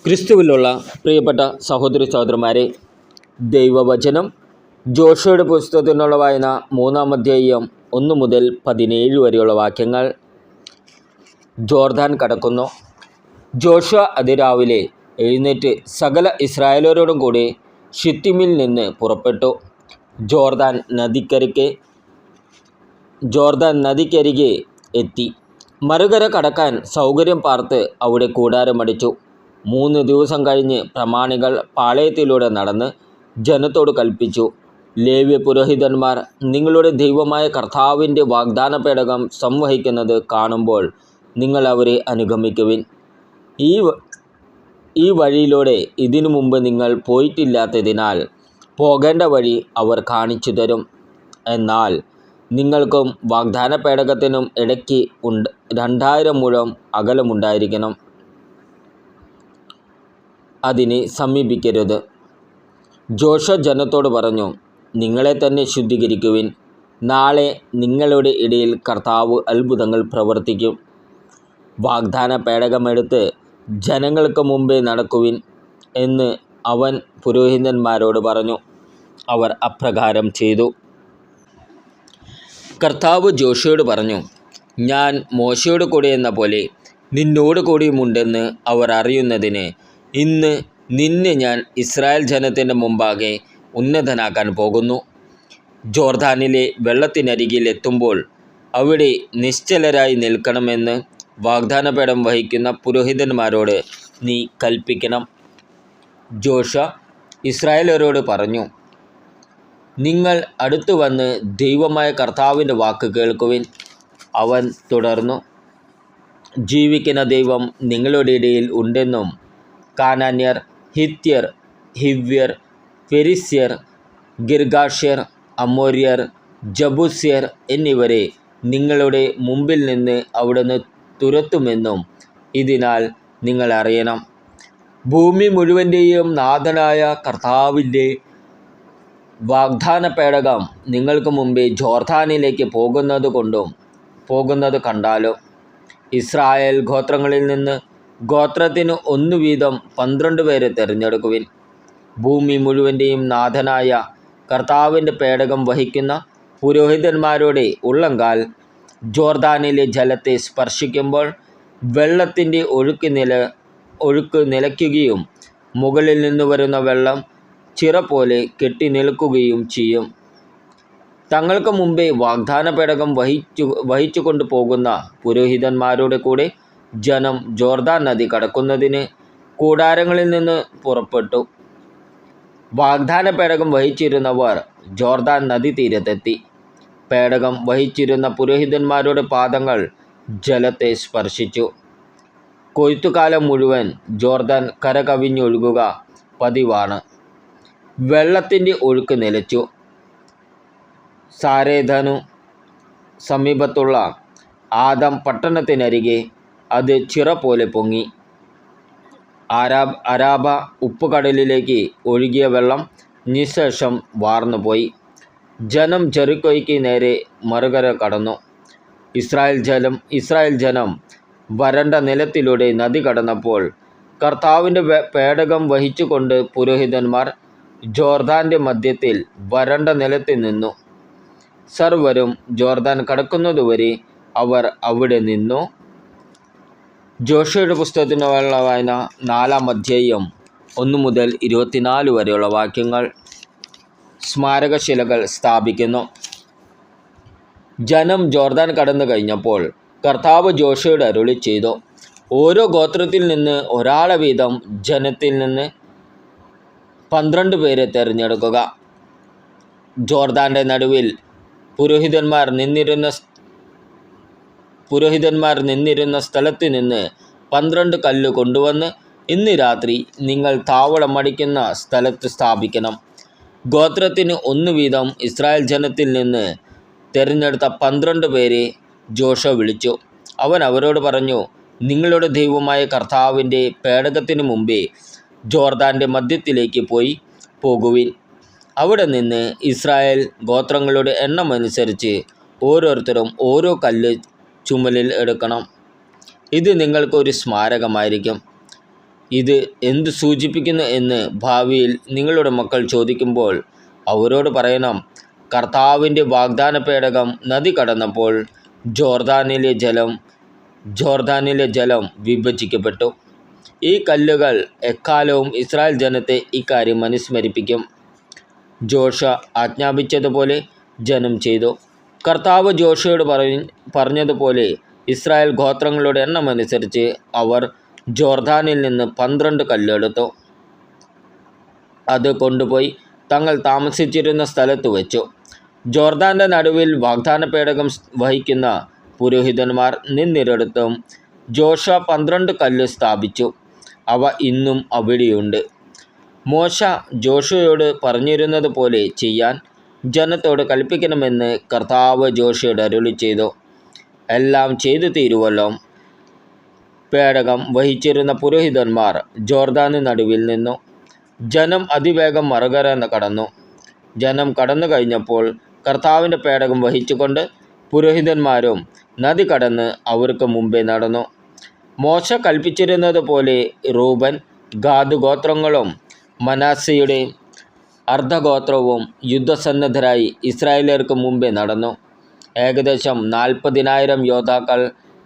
ക്രിസ്തുവിലുള്ള പ്രിയപ്പെട്ട സഹോദരി സഹോദരന്മാരെ, ദൈവവചനം ജോഷയുടെ പുസ്തകത്തിനുള്ള വായന 3-ാം അധ്യായം 1 മുതൽ 17 വരെയുള്ള വാക്യങ്ങൾ. ജോർദാൻ കടക്കുന്നു. ജോഷുവ അതിരാവിലെ എഴുന്നേറ്റ് സകല ഇസ്രായേലരോടും കൂടി ഷിത്തിമിൽ നിന്ന് പുറപ്പെട്ടു. ജോർദാൻ നദിക്കരികെ എത്തി. മറുകര കടക്കാൻ സൗകര്യം പാർത്ത് അവിടെ കൂടാരമടിച്ചു. 3 ദിവസം കഴിഞ്ഞ് പ്രമാണികൾ പാളയത്തിലൂടെ നടന്ന് ജനത്തോട് കൽപ്പിച്ചു, ലേവ്യ പുരോഹിതന്മാർ നിങ്ങളുടെ ദൈവമായ കർത്താവിൻ്റെ വാഗ്ദാന പേടകം സംവഹിക്കുന്നത് കാണുമ്പോൾ നിങ്ങൾ അവരെ അനുഗമിക്കുവിൻ. ഈ വഴിയിലൂടെ ഇതിനു മുമ്പ് നിങ്ങൾ പോയിട്ടില്ലാത്തതിനാൽ പോകേണ്ട വഴി അവർ കാണിച്ചു തരും. എന്നാൽ നിങ്ങൾക്കും വാഗ്ദാന പേടകത്തിനും ഇടയ്ക്ക് 2000 മുഴം അകലമുണ്ടായിരിക്കണം. അതിനെ സമീപിക്കരുത്. ജോഷുവ ജനത്തോട് പറഞ്ഞു, നിങ്ങളെ തന്നെ ശുദ്ധീകരിക്കുവിൻ. നാളെ നിങ്ങളുടെ ഇടയിൽ കർത്താവ് അത്ഭുതങ്ങൾ പ്രവർത്തിക്കും. വാഗ്ദാന പേടകമെടുത്ത് ജനങ്ങൾക്ക് മുമ്പേ നടക്കുവിൻ എന്ന് അവൻ പുരോഹിതന്മാരോട് പറഞ്ഞു. അവർ അപ്രകാരം ചെയ്തു. കർത്താവ് ജോഷുവയോട് പറഞ്ഞു, ഞാൻ മോശയോട് കൂടെ എന്ന പോലെ നിന്നോട് കൂടിയുമുണ്ടെന്ന് അവർ അറിയുന്നതിന് ഇന്ന് നിന്നെ ഞാൻ ഇസ്രായേൽ ജനത്തിൻ്റെ മുമ്പാകെ ഉന്നതനാക്കാൻ പോകുന്നു. ജോർദാനിലെ വെള്ളത്തിനരികിൽ എത്തുമ്പോൾ അവിടെ നിശ്ചലരായി നിൽക്കണമെന്ന് വാഗ്ദാനപേടം വഹിക്കുന്ന പുരോഹിതന്മാരോട് നീ കൽപ്പിക്കണം. ജോഷുവ ഇസ്രായേലരോട് പറഞ്ഞു, നിങ്ങൾ അടുത്തു വന്ന് ദൈവമായ കർത്താവിൻ്റെ വാക്ക് കേൾക്കുവിൻ. അവൻ തുടർന്നു, ജീവിക്കുന്ന ദൈവം നിങ്ങളുടെ ഇടയിൽ ഉണ്ടെന്നും കാനാന്യർ, ഹിത്യർ, ഹിവ്യർ, ഫെരിസ്യർ, ഗിർഗാഷ്യർ, അമോര്യർ, ജബൂസ്യർ എന്നിവരെ നിങ്ങളുടെ മുമ്പിൽ നിന്ന് അവിടുന്ന് തുരത്തുമെന്നും ഇതിനാൽ നിങ്ങൾ അറിയണം. ഭൂമി മുഴുവൻ്റെയും നാഥനായ കർത്താവിൻ്റെ വാഗ്ദാന പേടകം നിങ്ങൾക്ക് മുമ്പേ ജോർദാനിലേക്ക് പോകുന്നത് കണ്ടാലും ഇസ്രായേൽ ഗോത്രങ്ങളിൽ നിന്ന് ഗോത്രത്തിന് 1 വീതം 12 പേരെ തിരഞ്ഞെടുക്കുവിൻ. ഭൂമി മുഴുവൻ്റെയും നാഥനായ കർത്താവിൻ്റെ പേടകം വഹിക്കുന്ന പുരോഹിതന്മാരുടെ ഉള്ളങ്കാൽ ജോർദാനിലെ ജലത്തെ സ്പർശിക്കുമ്പോൾ വെള്ളത്തിൻ്റെ ഒഴുക്ക് നിലയ്ക്കുകയും മുകളിൽ നിന്ന് വരുന്ന വെള്ളം ചിറ പോലെ കെട്ടി നിൽക്കുകയും ചെയ്യും. തങ്ങൾക്ക് മുമ്പേ വാഗ്ദാന പേടകം വഹിച്ചു കൊണ്ടുപോകുന്ന പുരോഹിതന്മാരുടെ കൂടെ ജനം ജോർദാൻ നദി കടക്കുന്നതിന് കൂടാരങ്ങളിൽ നിന്ന് പുറപ്പെട്ടു. വാഗ്ദാന പേടകം വഹിച്ചിരുന്നവർ ജോർദാൻ നദീതീരത്തെത്തി. പേടകം വഹിച്ചിരുന്ന പുരോഹിതന്മാരുടെ പാദങ്ങൾ ജലത്തെ സ്പർശിച്ചു. കൊയ്ത്തുകാലം മുഴുവൻ ജോർദാൻ കരകവിഞ്ഞൊഴുകുക പതിവാണ്. വെള്ളത്തിൻ്റെ ഒഴുക്ക് നിലച്ചു. സാരേധനു സമീപത്തുള്ള ആദം പട്ടണത്തിനരികെ അത് ചിറ പോലെ പൊങ്ങി. അരാബ ഉപ്പുകടലിലേക്ക് ഒഴുകിയ വെള്ളം നിശേഷം വാർന്നുപോയി. ജനം ജെറിക്കോയ്ക്ക് നേരെ മറുകര കടന്നു. ഇസ്രായേൽ ജനം വരണ്ട നിലത്തിലൂടെ നദി കടന്നപ്പോൾ കർത്താവിൻ്റെ പേടകം വഹിച്ചുകൊണ്ട് പുരോഹിതന്മാർ ജോർദാൻ്റെ മധ്യത്തിൽ വരണ്ട നിലത്ത് നിന്നു. സർവരും ജോർദാൻ കടക്കുന്നതുവരെ അവർ അവിടെ നിന്നു. ജോഷുവയുടെ പുസ്തകത്തിനുള്ള വായന 4-ാം അധ്യായം 1 മുതൽ 24 വരെയുള്ള വാക്യങ്ങൾ. സ്മാരകശിലകൾ സ്ഥാപിക്കുന്നു. ജനം ജോർദാൻ കടന്നു കഴിഞ്ഞപ്പോൾ കർത്താവ് ജോഷുവയോട് അരുളി ചെയ്തു, ഓരോ ഗോത്രത്തിൽ നിന്ന് ഒരാളെ വീതം ജനത്തിൽ നിന്ന് 12 പേരെ തിരഞ്ഞെടുക്കുക. ജോർദാൻ്റെ നടുവിൽ പുരോഹിതന്മാർ നിന്നിരുന്ന സ്ഥലത്ത് നിന്ന് 12 കല്ല് കൊണ്ടുവന്ന് ഇന്ന് രാത്രി നിങ്ങൾ താവളമടിക്കുന്ന സ്ഥലത്ത് സ്ഥാപിക്കണം. ഗോത്രത്തിന് 1 വീതം ഇസ്രായേൽ ജനത്തിൽ നിന്ന് തിരഞ്ഞെടുത്ത 12 പേരെ ജോഷുവ വിളിച്ചു. അവൻ അവരോട് പറഞ്ഞു, നിങ്ങളുടെ ദൈവമായ കർത്താവിൻ്റെ പേടകത്തിന് മുമ്പേ ജോർദാൻ്റെ മധ്യത്തിലേക്ക് പോകുവിൻ. അവിടെ നിന്ന് ഇസ്രായേൽ ഗോത്രങ്ങളുടെ എണ്ണമനുസരിച്ച് ഓരോരുത്തരും ഓരോ കല്ല് ചുമലിൽ എടുക്കണം. ഇത് നിങ്ങൾക്കൊരു സ്മാരകമായിരിക്കും. ഇത് എന്ത് സൂചിപ്പിക്കുന്നു എന്ന് ഭാവിയിൽ നിങ്ങളുടെ മക്കൾ ചോദിക്കുമ്പോൾ അവരോട് പറയണം, കർത്താവിൻ്റെ വാഗ്ദാന പേടകം നദി കടന്നപ്പോൾ ജോർദാനിലെ ജലം വിഭജിക്കപ്പെട്ടു. ഈ കല്ലുകൾ എക്കാലവും ഇസ്രായേൽ ജനത്തെ ഇക്കാര്യം അനുസ്മരിപ്പിക്കും. ജോഷുവ ആജ്ഞാപിച്ചതുപോലെ ജനം ചെയ്തു. കർത്താവ് ജോഷുവയോട് പറഞ്ഞതുപോലെ ഇസ്രായേൽ ഗോത്രങ്ങളുടെ എണ്ണമനുസരിച്ച് അവർ ജോർദാനിൽ നിന്ന് 12 കല്ലെടുത്തു. അത് കൊണ്ടുപോയി തങ്ങൾ താമസിച്ചിരുന്ന സ്ഥലത്ത് വെച്ചു. ജോർദാൻ്റെ നടുവിൽ വാഗ്ദാന പേടകം വഹിക്കുന്ന പുരോഹിതന്മാർ നിന്നിടത്തും ജോഷുവ 12 കല്ല് സ്ഥാപിച്ചു. അവ ഇന്നും അവിടെയുണ്ട്. മോശ ജോഷുവയോട് പറഞ്ഞിരുന്നത് പോലെ ചെയ്യാൻ ജനത്തോട് കൽപ്പിക്കണമെന്ന് കർത്താവ് ജോഷുവയോട് അരുളിച്ചെയ്തു. എല്ലാം ചെയ്തു തീരുവല്ലോ. പേടകം വഹിച്ചിരുന്ന പുരോഹിതന്മാർ ജോർദാന് നടുവിൽ നിന്നു. ജനം അതിവേഗം മറുകര കടന്നു. ജനം കടന്നു കഴിഞ്ഞപ്പോൾ കർത്താവിൻ്റെ പേടകം വഹിച്ചുകൊണ്ട് പുരോഹിതന്മാരും നദി കടന്ന് അവർക്ക് മുമ്പേ നടന്നു. മോശ കൽപ്പിച്ചിരുന്നത് പോലെ റൂബൻ, ഗാദ് ഗോത്രങ്ങളും മനാസയുടെ അർദ്ധഗോത്രവും യുദ്ധസന്നദ്ധരായി ഇസ്രായേലർക്ക് മുമ്പേ നടന്നു. ഏകദേശം 40,000 യോദ്ധാക്കൾ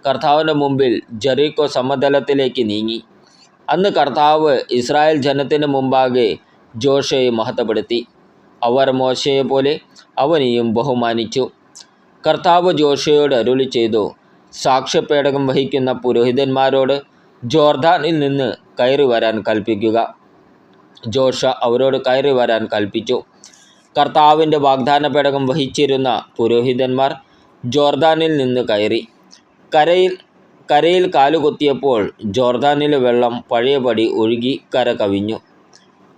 കർത്താവിൻ്റെ മുമ്പിൽ ജെറിക്കോ സമതലത്തിലേക്ക് നീങ്ങി. അന്ന് കർത്താവ് ഇസ്രായേൽ ജനത്തിന് മുമ്പാകെ ജോഷുവയെ മഹത്വപ്പെടുത്തി. അവർ മോശയെ പോലെ അവനെയും ബഹുമാനിച്ചു. കർത്താവ് ജോഷുവയോട് അരുളിച്ചെയ്തു, സാക്ഷ്യപേടകം വഹിക്കുന്ന പുരോഹിതന്മാരോട് ജോർദാനിൽ നിന്ന് കയറി വരാൻ കൽപ്പിക്കുക. ജോഷുവ അവരോട് കയറി വരാൻ കൽപ്പിച്ചു. കർത്താവിൻ്റെ വാഗ്ദാന പേടകം വഹിച്ചിരുന്ന പുരോഹിതന്മാർ ജോർദാനിൽ നിന്ന് കയറി. കരയിൽ കാലുകുത്തിയപ്പോൾ ജോർദാനിലെ വെള്ളം പഴയപടി ഒഴുകി കര കവിഞ്ഞു.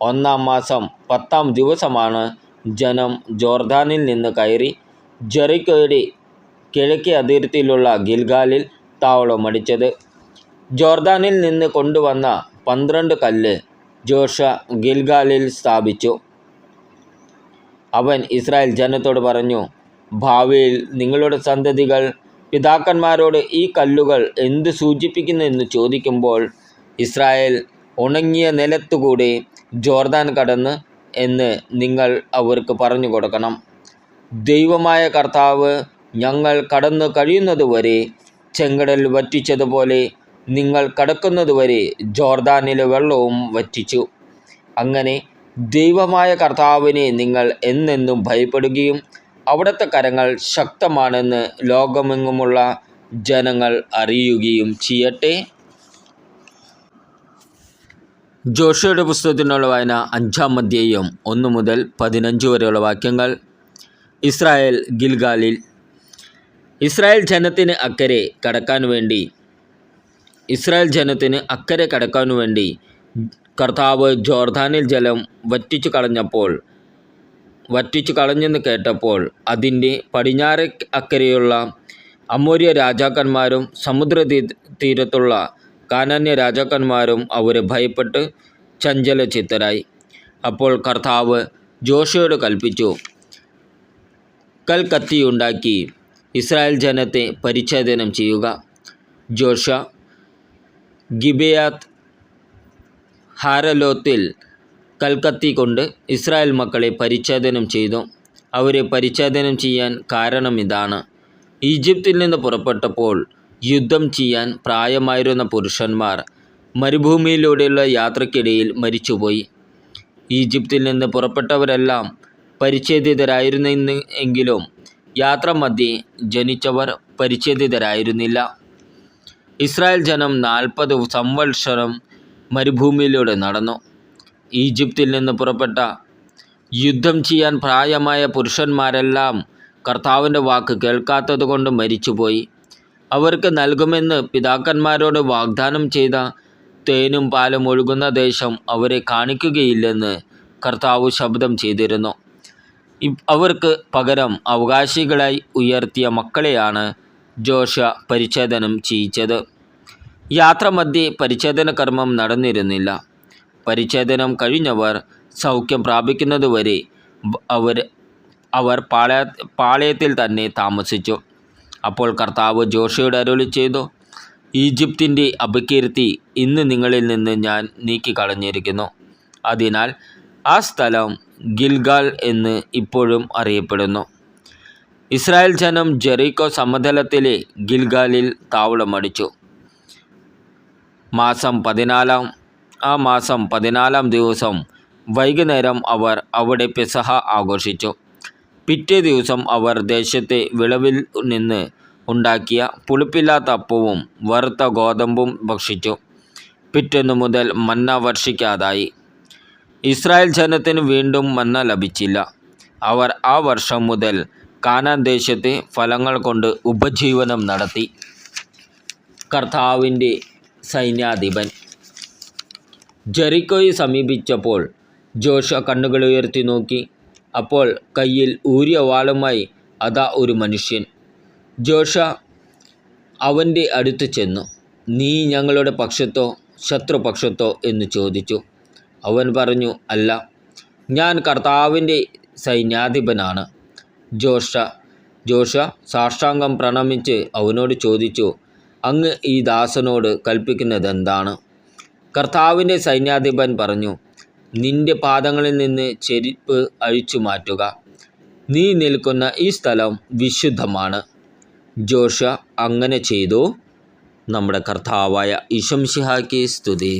1-ാം മാസം 10-ാം ദിവസമാണ് ജനം ജോർദാനിൽ നിന്ന് കയറി ജെറിക്കോയുടെ കിഴക്കേ അതിർത്തിയിലുള്ള ഗിൽഗാലിൽ താവളമടിച്ചത്. ജോർദാനിൽ നിന്ന് കൊണ്ടുവന്ന 12 കല്ല് ജോഷുവ ഗിൽഗാലിൽ സ്ഥാപിച്ചു. അവൻ ഇസ്രായേൽ ജനത്തോട് പറഞ്ഞു, ഭാവിയിൽ നിങ്ങളുടെ സന്തതികൾ പിതാക്കന്മാരോട് ഈ കല്ലുകൾ എന്ത് സൂചിപ്പിക്കുന്നു എന്ന് ചോദിക്കുമ്പോൾ ഇസ്രായേൽ ഉണങ്ങിയ നിലത്തുകൂടെ ജോർദാൻ കടന്ന് എന്ന് നിങ്ങൾ അവർക്ക് പറഞ്ഞു കൊടുക്കണം. ദൈവമായ കർത്താവ് ഞങ്ങൾ കടന്നു കഴിയുന്നതുവരെ ചെങ്കടൽ വറ്റിച്ചതുപോലെ നിങ്ങൾ കടക്കുന്നതുവരെ ജോർദാനിലെ വെള്ളവും വറ്റിച്ചു. അങ്ങനെ ദൈവമായ കർത്താവിനെ നിങ്ങൾ എന്നെന്നും ഭയപ്പെടുകയും അവിടുത്തെ കരങ്ങൾ ശക്തമാണെന്ന് ലോകമെങ്ങുമുള്ള ജനങ്ങൾ അറിയുകയും ചെയ്യട്ടെ. ജോഷുവയുടെ പുസ്തകത്തിനുള്ള വായന 5-ാം അധ്യായം 1 മുതൽ 15 വരെയുള്ള വാക്യങ്ങൾ. ഇസ്രായേൽ ഗിൽഗാലിൽ. ഇസ്രായേൽ ജനത്തിന് അക്കരെ കടക്കാനു വേണ്ടി കർത്താവ് ജോർദാനിൽ ജലം വറ്റിച്ചു കളഞ്ഞെന്ന് കേട്ടപ്പോൾ അതിൻ്റെ പടിഞ്ഞാറ് അക്കരെയുള്ള അമോര്യ രാജാക്കന്മാരും സമുദ്രതീരത്തുള്ള കാനാന്യ രാജാക്കന്മാരും അവരെ ഭയപ്പെട്ട് ചഞ്ചലചിത്തരായി. അപ്പോൾ കർത്താവ് ജോഷുവയോട് കൽപ്പിച്ചു, കൽക്കത്തിയുണ്ടാക്കി ഇസ്രായേൽ ജനത്തെ പരിച്ഛേദനം ചെയ്യുക. ജോഷുവ ഗിബെയാത്ത് ഹാരലോത്തിൽ കൽക്കത്തി കൊണ്ട് ഇസ്രായേൽ മക്കളെ പരിച്ഛേദനം ചെയ്തു. അവരെ പരിച്ഛേദനം ചെയ്യാൻ കാരണം ഇതാണ്. ഈജിപ്തിൽ നിന്ന് പുറപ്പെട്ടപ്പോൾ യുദ്ധം ചെയ്യാൻ പ്രായമായിരുന്ന പുരുഷന്മാർ മരുഭൂമിയിലൂടെയുള്ള യാത്രക്കിടയിൽ മരിച്ചുപോയി. ഈജിപ്തിൽ നിന്ന് പുറപ്പെട്ടവരെല്ലാം പരിച്ഛേദിതരായിരുന്നെങ്കിലും യാത്രാമധ്യേ ജനിച്ചവർ പരിച്ഛേദിതരായിരുന്നില്ല. ഇസ്രായേൽ ജനം 40 സംവത്സരം മരുഭൂമിയിലൂടെ നടന്നു. ഈജിപ്തിൽ നിന്ന് പുറപ്പെട്ട യുദ്ധം ചെയ്യാൻ പ്രായമായ പുരുഷന്മാരെല്ലാം കർത്താവിൻ്റെ വാക്ക് കേൾക്കാത്തതുകൊണ്ട് മരിച്ചുപോയി. അവർക്ക് നൽകുമെന്ന് പിതാക്കന്മാരോട് വാഗ്ദാനം ചെയ്ത തേനും പാലും ഒഴുകുന്ന ദേശം അവരെ കാണിക്കുകയില്ലെന്ന് കർത്താവ് ശപഥം ചെയ്തിരുന്നു. അവർക്ക് പകരം അവകാശികളായി ഉയർത്തിയ മക്കളെയാണ് ജോഷുവ പരിച്ഛേദനം ചെയ്യിച്ചത്. യാത്രാമധ്യേ പരിച്ഛേദന കർമ്മം നടന്നിരുന്നില്ല. പരിച്ഛേദനം കഴിഞ്ഞവർ സൗഖ്യം പ്രാപിക്കുന്നതുവരെ അവർ പാളയത്തിൽ തന്നെ താമസിച്ചു. അപ്പോൾ കർത്താവ് ജോഷുവയോട് അരുളിച്ചെയ്തു, ഈജിപ്തിൻ്റെ അപകീർത്തി ഇന്ന് നിങ്ങളിൽ നിന്ന് ഞാൻ നീക്കിക്കളഞ്ഞിരിക്കുന്നു. അതിനാൽ ആ സ്ഥലം ഗിൽഗാൽ എന്ന് ഇപ്പോഴും അറിയപ്പെടുന്നു. ഇസ്രായേൽ ജനം ജെറിക്കോ സമതലത്തിലെ ഗിൽഗാലിൽ താവളമടിച്ചു. മാസം 14 ദിവസം വൈകുന്നേരം അവർ അവിടെ പെസഹ ആഘോഷിച്ചു. പിറ്റേ ദിവസം അവർ ദേശത്തെ വിളവിൽ നിന്ന് ഉണ്ടാക്കിയ പുളിപ്പില്ലാത്ത അപ്പവും വറുത്ത ഗോതമ്പും ഭക്ഷിച്ചു. പിറ്റേന്നു മുതൽ മന്ന വർഷിക്കാതായി. ഇസ്രായേൽ ജനത്തിന് വീണ്ടും മന്ന ലഭിച്ചില്ല. അവർ ആ വർഷം മുതൽ കാനാൻ ദേശത്തെ ഫലങ്ങൾ കൊണ്ട് ഉപജീവനം നടത്തി. കർത്താവിൻ്റെ സൈന്യാധിപൻ. ജെറിക്കോയെ സമീപിച്ചപ്പോൾ ജോഷുവ കണ്ണുകൾ ഉയർത്തി നോക്കി. അപ്പോൾ കയ്യിൽ ഊരിയ വാളുമായി അതാ ഒരു മനുഷ്യൻ. ജോഷുവ അവൻ്റെ അടുത്ത് ചെന്നു, നീ ഞങ്ങളുടെ പക്ഷത്തോ ശത്രുപക്ഷത്തോ എന്ന് ചോദിച്ചു. അവൻ പറഞ്ഞു, അല്ല, ഞാൻ കർത്താവിൻ്റെ സൈന്യാധിപനാണ്. ജോഷുവ സാഷ്ടാംഗം പ്രണമിച്ച് അവനോട് ചോദിച്ചു, അങ്ങ് ഈ ദാസനോട് കൽപ്പിക്കുന്നതെന്താണ്? കർത്താവിൻ്റെ സൈന്യാധിപൻ പറഞ്ഞു, നിന്റെ പാദങ്ങളിൽ നിന്ന് ചെരിപ്പ് അഴിച്ചു മാറ്റുക. നീ നിൽക്കുന്ന ഈ സ്ഥലം വിശുദ്ധമാണ്. ജോഷുവ അങ്ങനെ ചെയ്തു. നമ്മുടെ കർത്താവായ ഈശോ മിശിഹായ്ക്ക് സ്തുതി.